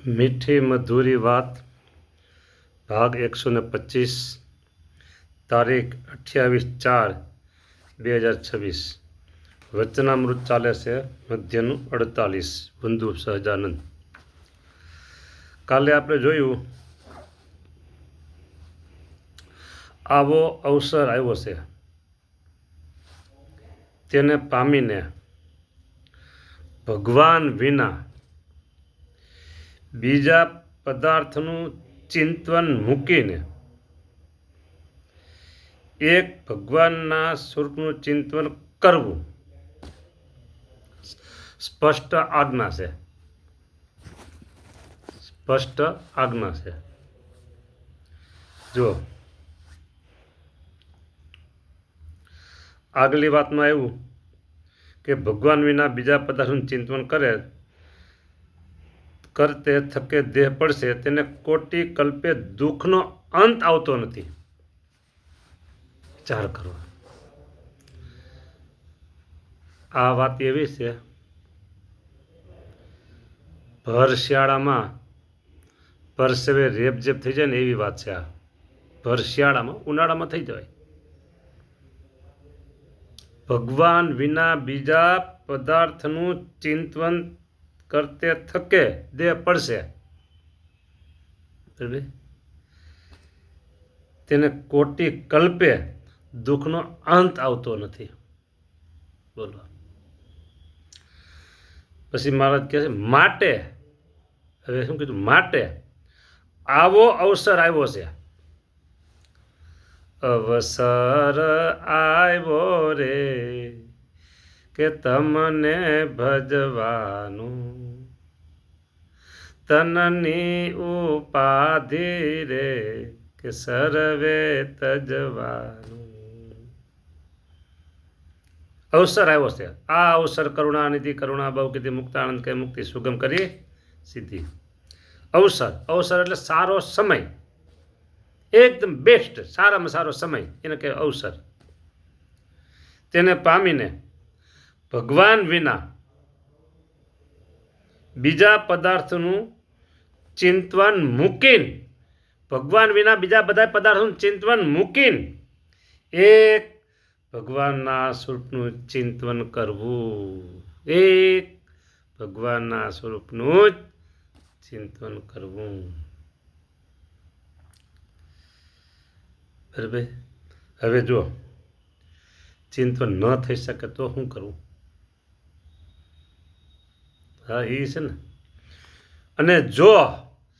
મીઠી મધુરી વાત ભાગ 125 તારીખ 28/4/2026 વચનામૃત ચાલે છે મધ્યનું 48 બંધુ સહજાનંદ. કાલે આપણે જોયું આવો અવસર આવ્યો છે તેને પામીને ભગવાન વિના બીજા પદાર્થનું ચિંતન મૂકીને એક ભગવાનના સ્વરૂપનું ચિંતન કરવું સ્પષ્ટ આજ્ઞા છે. સ્પષ્ટ આજ્ઞા છે. જો આગલી વાતમાં આવ્યું કે ભગવાન વિના બીજા પદાર્થનું ચિંતન કરતે થકે દેહ પડશે તેને કોટી કલ્પે દુઃખનો અંત આવતો નથી. વિચાર કરો. આ વાત એવી છે ભર શિયાળામાં પરસેવે રેપઝેપ થઈ જાય ને એવી વાત છે. આ ભર શિયાળામાં ઉનાળામાં થઈ જાય. ભગવાન વિના બીજા પદાર્થનું ચિંતન કરતે થકે દેહ પડશે તેને કોટી કલ્પે દુઃખનો અંત આવતો નથી. બોલો. પછી મહારાજ કહે છે માટે, હવે શું કીધું? માટે આવો અવસર આવ્યો છે. અવસર આવ્યો રે કે તમને ભજવાનું, તનની ઉપાધિ રે કે સર્વે તજવાનું. અવસર આવ્યો છે. આ અવસર કરુણાનિધિ કરુણા બહુ કીધી મુક્તાનંદ કે મુક્તિ સુગમ કરી સીધી. અવસર, અવસર એટલે સારો સમય, એકદમ બેસ્ટ, સારામાં સારો સમય એને કહેવાય અવસર. તેને પામીને ભગવાન વિના બીજા પદાર્થનું ચિંતન મૂકીને, ભગવાન વિના બીજા બધા પદાર્થોનું ચિંતન મૂકીને એક ભગવાનના સ્વરૂપનું ચિંતન કરવું. એક ભગવાનના સ્વરૂપનું જ ચિંતન કરવું. બરાબર. હવે જો ચિંતન ન થઈ શકે તો શું કરવું? હા, એ છે ને. અને જો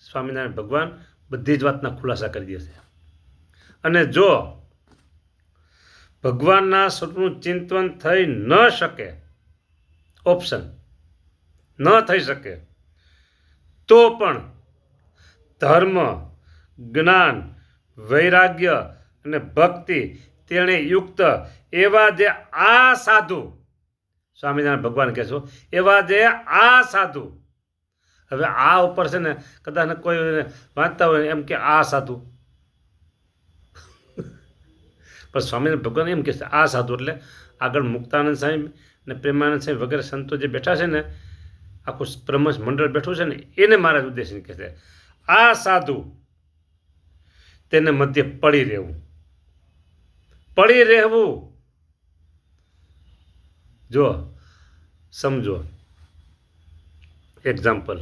સ્વામિનારાયણ ભગવાન બધી જ વાતના ખુલાસા કરી દે છે. અને જો ભગવાનના સ્વરૂપનું ચિંતન થઈ ન શકે, ઓપ્શન ન થઈ શકે, તો પણ ધર્મ, જ્ઞાન, વૈરાગ્ય અને ભક્તિ તેણે યુક્ત એવા જે આ સાધુ, સ્વામિનારાયણ ભગવાન કહેશો, એવા જે આ સાધુ, હવે આ ઉપર છે ને કદાચ કોઈ વાંચતા હોય એમ કે આ સાધુ, પણ સ્વામિનારાયણ ભગવાન એમ કહે છે આ સાધુ એટલે આગળ મુક્તાનંદ સાહેબ ને પ્રેમાનંદ સાહેબ વગેરે સંતો જે બેઠા છે ને, આખું બ્રહ્મસ મંડળ બેઠું છે ને, એને મારા ઉદ્દેશને કહે છે આ સાધુ તેને મધ્ય પડી રહેવું. પડી રહેવું. જો સમજો, એક્ઝામ્પલ,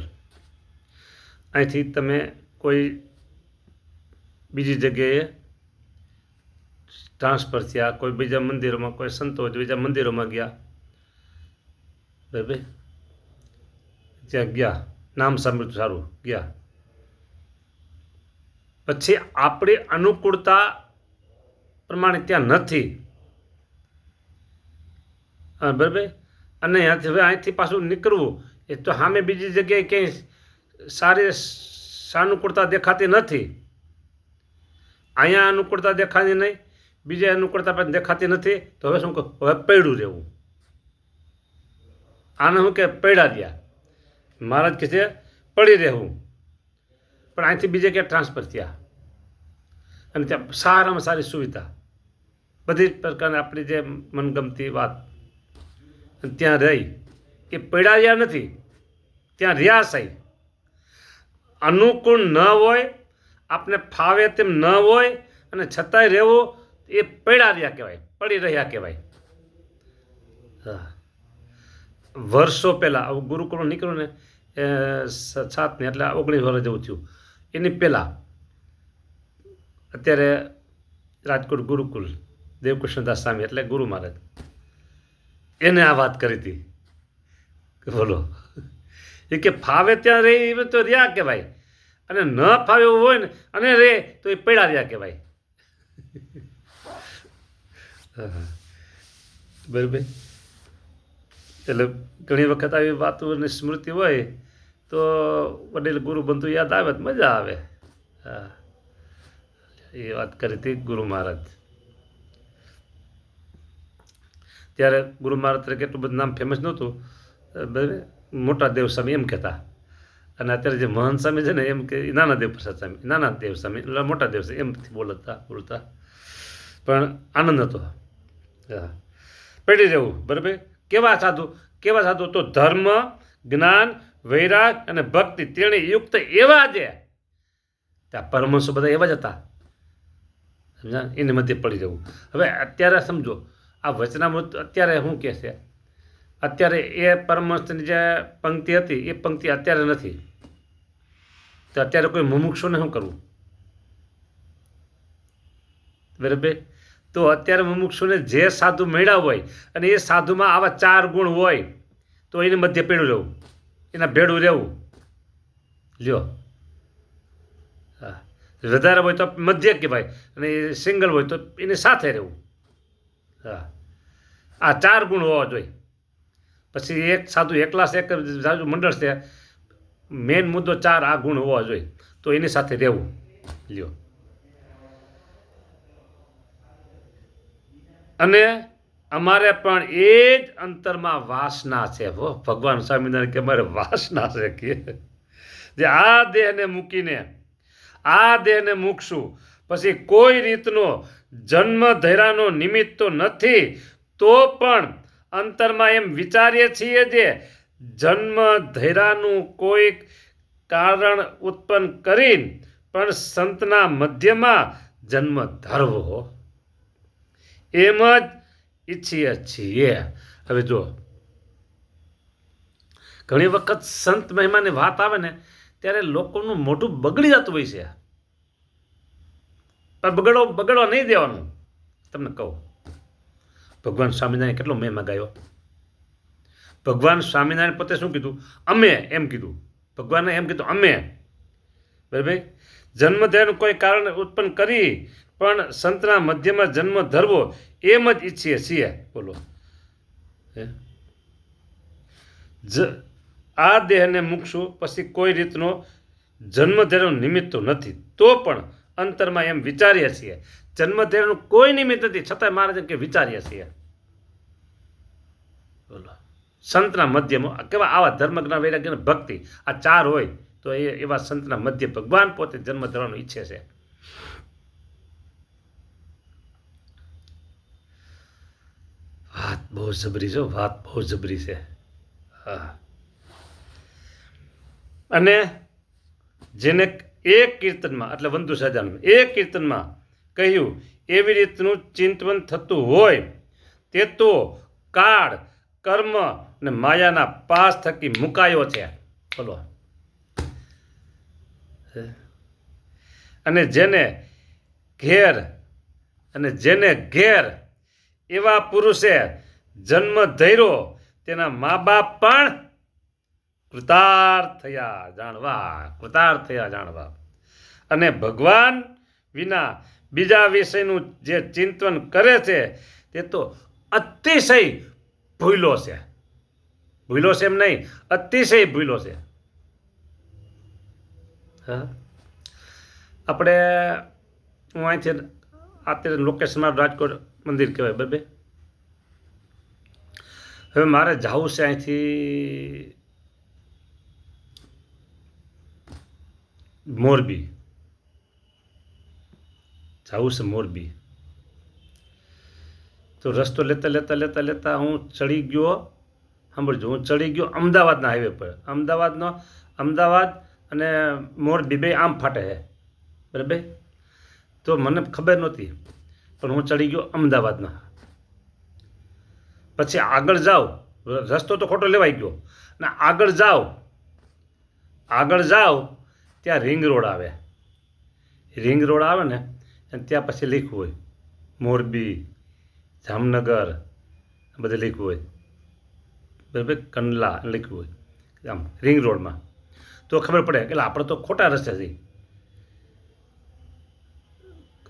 અહીંથી તમે કોઈ બીજી જગ્યાએ ટ્રાન્સફર થયા, કોઈ બીજા મંદિરોમાં, કોઈ સંતો બીજા મંદિરોમાં ગયા, બરાબર, ત્યાં ગયા, નામ સાંભળ્યું સારું, ગયા, પછી આપણી અનુકૂળતા પ્રમાણે ત્યાં નથી, બરાબર, અને હવે અહીંથી પાછું નીકળવું એ તો સામે બીજી જગ્યાએ ક્યાંય સારી સાનુકૂળતા દેખાતી નથી, અહીંયા અનુકૂળતા દેખાતી નહીં, બીજે અનુકૂળતા પણ દેખાતી નથી, તો હવે શું કહું? હવે પડ્યું રહેવું. આને શું કે પડ્યા રહ્યા. મહારાજ કહે છે પડી રહેવું. પણ અહીંથી બીજે ક્યાં ટ્રાન્સફર થયા અને ત્યાં સારામાં સારી સુવિધા, બધી જ પ્રકારની આપણી જે મનગમતી વાત ત્યાં રહી, એ પડ્યા નથી, ત્યાં રહ્યા સાહેબ. અનુકૂળ ન હોય, આપને ફાવે તેમ ન હોય અને છતાંય રહેવું, એ પડ્યા રહ્યા કહેવાય, પડી રહ્યા કહેવાય. વર્ષો પહેલાં ગુરુકુળ નીકળ્યું ને 7 એટલે 19 વર્ષ જેવું થયું. એની પહેલાં અત્યારે રાજકોટ ગુરુકુલ દેવકૃષ્ણદાસ સ્વામી એટલે ગુરુ મહારાજ, એને આ વાત કરી હતી કે બોલો, એ કે ફાવે ત્યાં રહે તો રહ્યા કહેવાય, અને ન ફાવે એવું હોય ને અને રે તો એ પડ્યા રહ્યા કહેવાય. બરાબર. એટલે ઘણી વખત આવી વાતોની સ્મૃતિ હોય તો વડીલ ગુરુ બંધુ યાદ આવે તો મજા આવે. હા, એ વાત કરી હતી ગુરુ મહારાજ. ત્યારે ગુરુ મહારાજ તરીકે એટલું બધું નામ ફેમસ નહોતું, મોટા દેવ સ્વામી એમ કહેતા, અને અત્યારે જે મહંત સ્વામી છે ને એમ કે નાના દેવ પ્રસાદ સ્વામી, નાના દેવ સ્વામી એટલે મોટા દેવ સ્વામી એમથી બોલતા પણ આનંદ હતો. હા, પડી રહેવું. બરાબર. કેવા સાધુ તો ધર્મ, જ્ઞાન, વૈરાગ અને ભક્તિ તેણે યુક્ત એવા છે. ત્યાં પરમહંસો બધા એવા જ હતા, સમજા, એની મધ્ય પડી જવું. હવે અત્યારે સમજો આ વચનામૃત અત્યારે શું કહે છે, અત્યારે એ પરમહંસની જે પંક્તિ હતી એ પંક્તિ અત્યારે નથી, તો અત્યારે કોઈ મુમુક્ષુને શું કરવું? બરાબર. તો અત્યારે મુમુક્ષુને જે સાધુ મળ્યા હોય અને એ સાધુમાં આવા 4 ગુણ હોય તો એને મધ્ય પેડું રહેવું, એના ભેડું રહેવું. લ્યો, હા, વધારે હોય તો મધ્ય કહેવાય, અને સિંગલ હોય તો એની સાથે રહેવું. હા, આ 4 ગુણ હોવા જોઈએ. પછી એક સાધુ એકલા છે, એક સાધુ મંડળ છે, મેઇન મુદ્દો 4 આ ગુણ હોવા જોઈએ, તો એની સાથે રહેવું. લ્યો, અને અમારે પણ એ જ અંતરમાં વાસના છે. ભગવાન સ્વામિનારાયણ કે અમારે વાસના છે કે જે આ દેહને મૂકશું પછી કોઈ રીતનો જન્મ ધૈર્યનો નિમિત્ત તો નથી, તો પણ અંતરમાં એમ વિચારીએ છીએ જે જન્મ ધૈર્યનું કોઈ કારણ ઉત્પન્ન કરીને પણ સંતના મધ્યમાં જન્મ ધરવો એમ જ ઈચ્છીએ છીએ. હવે જો ઘણી વખત સંત મહિમાની વાત આવે ને ત્યારે લોકોનું મોઢું બગડી જતું હોય છે, પણ બગડવા નહીં દેવાનું. તમને કહું, ભગવાન સ્વામિનારાયણ કેટલો મહિમા ગાયો. ભગવાન સ્વામિનારાયણ પોતે શું કીધું? અમે એમ કીધું. ભગવાને એમ કીધું અમે. બરાબર. જન્મધેયનું કોઈ કારણ ઉત્પન્ન કરી પણ સંતના મધ્યમાં જન્મ ધરવો એમ જ ઈચ્છીએ છીએ. બોલો, આ દેહને મૂકશું પછી કોઈ રીતનો જન્મધેયનું નિમિત્ત નથી, તો પણ અંતરમાં એમ વિચારીએ છીએ. જન્મધેયનું કોઈ નિમિત્ત નથી, છતાંય મહારાજ કે વિચારીએ છીએ. બોલો, સંતના મધ્યમાં કેવા આવા ધર્મ, જ્ઞાન, વૈરાગ્ય અને ભક્તિ આ 4 હોય તો એવા સંતના મધ્ય ભગવાન પોતે જન્મ ધરવાનું ઈચ્છે છે. વાત બહુ જબરી છે, વાત બહુ જબરી છે. હા, અને જેને એક કીર્તનમાં એટલે વંદુ સહજાનંદ એક કીર્તનમાં કહ્યું એવી રીતનું ચિંતન થતું હોય તે તો કાળ, કર્મ અને માયાના પાસ થકી મુકાયો છે. બોલો, અને જેને ઘેર એવા પુરુષે જન્મ ધૈર્યો તેના મા બાપ પણ કૃતાર્થ થયા જાણવા. અને ભગવાન વિના બીજા વિષયનું જે ચિંતન કરે છે તે તો અતિશય ભૂલો છે. એમ નહીં, અતિશય ભૂલો છે. હા, આપણે હું અહીંથી અત્યારે લોકેશનમાં રાજકોટ મંદિર કહેવાય. બરાબર. હવે મારે જવું છે અહીંથી મોરબી, તો રસ્તો લેતા હું ચડી ગયો, સાંભળજો, હું ચડી ગયો અમદાવાદના હાઈવે પર. અમદાવાદ અને મોરબી બે આમ ફાટે છે બરાબર. તો મને ખબર નહોતી પણ હું ચડી ગયો અમદાવાદમાં. પછી આગળ જાઓ, રસ્તો તો ખોટો લેવાઈ ગયો ને આગળ જાઓ ત્યાં રિંગ રોડ આવે. રિંગ રોડ આવે ને અને ત્યાં પછી લખ્યું હોય મોરબી, જામનગર બધે લખ્યું હોય બરાબર, કંડલા લખ્યું હોય આમ રિંગ રોડમાં. તો ખબર પડે કે આપણે તો ખોટા રસ્તેથી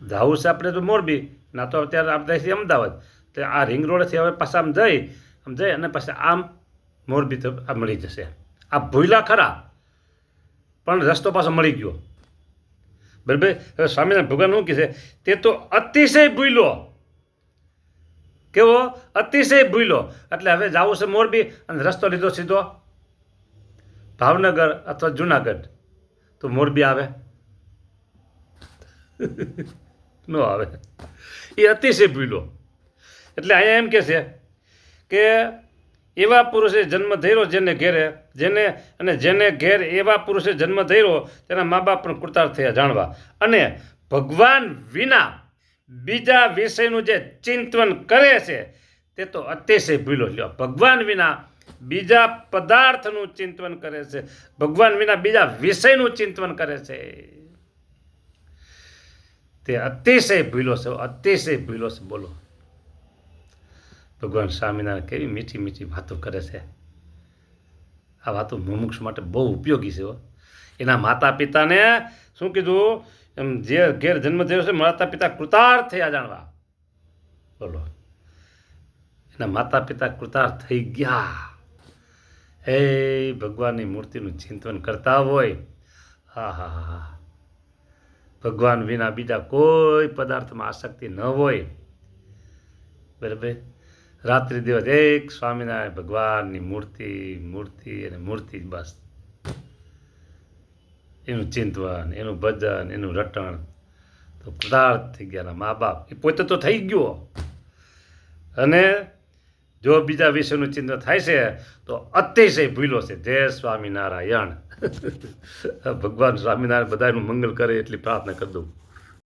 જવું છે આપણે તો મોરબી ના, તો અત્યારે આપણે અમદાવાદ. તો આ રિંગ રોડથી હવે પાછા આમ જઈ અને પછી આમ મોરબી તો આ મળી જશે. આ ભૂલા ખરા પણ રસ્તો પાછો મળી ગયો બરાબર. હવે સ્વામિનારાયણ ભગવાન શું કહે છે, તે તો અતિશય ભૂલો. કેવો? અતિશય ભૂલો. એટલે હવે જવું છે મોરબી અને રસ્તો લીધો સીધો ભાવનગર અથવા જુનાગઢ, તો મોરબી આવે ન આવે. એ અતિશય ભૂલો. એટલે અહીંયા એમ કહે છે કે એવા પુરુષે જન્મ ધર્યો જેને ઘેર એવા પુરુષે જન્મ ધર્યો તેના મા બાપ પણ કૃતાર્થ થયા જાણવા. અને ભગવાન વિના બીજા વિષયનું જે ચિંતન કરે છે તે તો અતિશય ભૂલો. લ્યો, ભગવાન વિના બીજા પદાર્થનું ચિંતન કરે છે, ભગવાન વિના બીજા વિષયનું ચિંતન કરે છે, તે અતિશય ભૂલો છે. અતિશય ભૂલો છે. બોલો, ભગવાન સ્વામિનારાયણ કેવી મીઠી મીઠી વાતો કરે છે. આ વાતો મુમુક્ષ માટે બહુ ઉપયોગી છે. એના માતા પિતાને શું કીધું, એમ જે ઘેર જન્મ થયો છે માતા પિતા કૃતાર્થ થયા જાણવા. બોલો, એના માતા પિતા કૃતાર્થ થઈ ગયા. હે ભગવાનની મૂર્તિનું ચિંતન કરતા હોય, હા હા હા, ભગવાન વિના બીજા કોઈ પદાર્થમાં આસક્તિ ન હોય બરાબર. રાત્રિ દિવસ એક સ્વામિનારાયણ ભગવાનની મૂર્તિ અને મૂર્તિ, બસ એનું ચિંતન, એનું ભજન, એનું રટણ. તો કૃતાર્થ થઈ ગયા મા બાપ. એ પોતે તો થઈ ગયો, અને જો બીજા વિષયનું ચિંતન થાય છે તો અતિશય ભૂલો છે. જય સ્વામિનારાયણ. ભગવાન સ્વામિનારાયણ બધાનું મંગલ કરે એટલી પ્રાર્થના કરી દઉં.